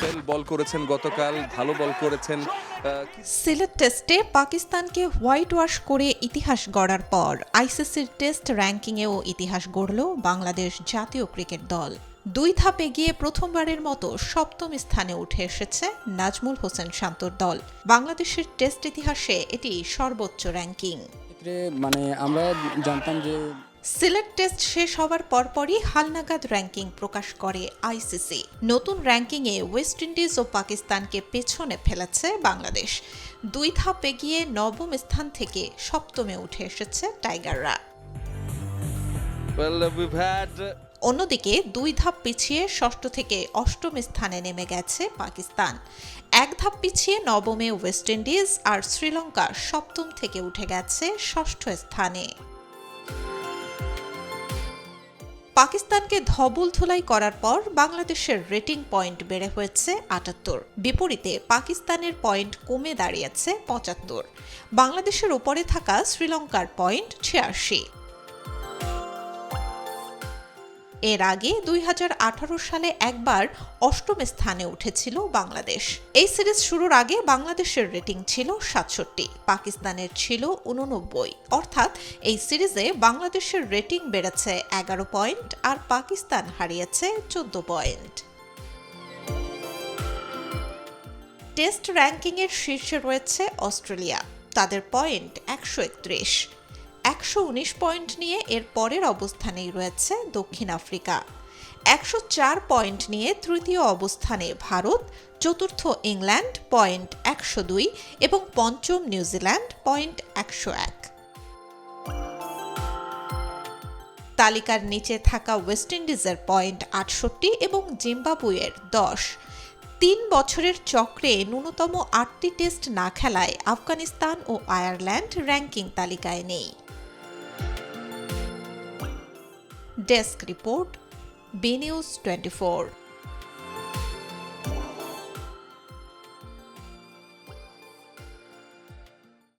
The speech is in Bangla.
সোহেল বল করেছেন গতকাল, ভালো বল করেছেন। সিলেট টেস্টে পাকিস্তানকে হোয়াইট ওয়াশ করে ইতিহাস গড়ার পর আইসিসির টেস্ট র্যাঙ্কিংয়েও ইতিহাস গড়ল বাংলাদেশ জাতীয় ক্রিকেট দল। 2 ধাপ এগিয়ে প্রথমবারের মতো 7ম স্থানে উঠে এসেছে নাজমুল হোসেন শান্তর দল। বাংলাদেশের টেস্ট ইতিহাসে এটি সর্বোচ্চ র্যাঙ্কিং। আমরা জানতাম যে সিলেট টেস্ট শেষ হওয়ার পরপরই হালনাগাদ র্যাঙ্কিং প্রকাশ করে আইসিসি। নতুন র্যাঙ্কিংয়ে ওয়েস্ট ইন্ডিজ ও পাকিস্তানকে পেছনে ফেলেছে বাংলাদেশ। 2 ধাপ এগিয়ে 9ম স্থান থেকে 7মে উঠে এসেছে টাইগাররা। অন্যদিকে 2 ধাপ পিছিয়ে 6ষ্ঠ থেকে 8ম স্থানে নেমে গেছে পাকিস্তান। 1 ধাপ পিছিয়ে 9মে ওয়েস্ট ইন্ডিজ, আর শ্রীলঙ্কা 7ম থেকে উঠে গেছে 6ষ্ঠ স্থানে। পাকিস্তানকে ধবলধোলাই করার পর বাংলাদেশের রেটিং পয়েন্ট বেড়ে হয়েছে 78। বিপরীতে পাকিস্তানের পয়েন্ট কমে দাঁড়িয়েছে 75। বাংলাদেশের উপরে থাকা শ্রীলঙ্কার পয়েন্ট 86। এর আগে 2018 সালে একবার 8ম স্থানে উঠেছিল বাংলাদেশ। এই সিরিজ শুরুর আগে বাংলাদেশের রেটিং ছিল 67, পাকিস্তানের ছিল 89। অর্থাৎ এই সিরিজে বাংলাদেশের রেটিং বেড়েছে 11 পয়েন্ট আর পাকিস্তান হারিয়েছে 14 পয়েন্ট। টেস্ট র্যাঙ্কিংয়ের শীর্ষে রয়েছে অস্ট্রেলিয়া, তাদের পয়েন্ট 131। 119 পয়েন্ট নিয়ে এর পরের অবস্থানেই রয়েছে দক্ষিণ আফ্রিকা। 104 পয়েন্ট নিয়ে তৃতীয় অবস্থানে ভারত, চতুর্থ ইংল্যান্ড পয়েন্ট 102 এবং পঞ্চম নিউজিল্যান্ড পয়েন্ট 101। তালিকার নিচে থাকা ওয়েস্ট ইন্ডিজের পয়েন্ট 68 এবং জিম্বাবুয়ের 10। 3 বছরের চক্রে ন্যূনতম 8টি টেস্ট না খেলায় আফগানিস্তান ও আয়ারল্যান্ড র্যাঙ্কিং তালিকায় নেই। Desk report, B news 24।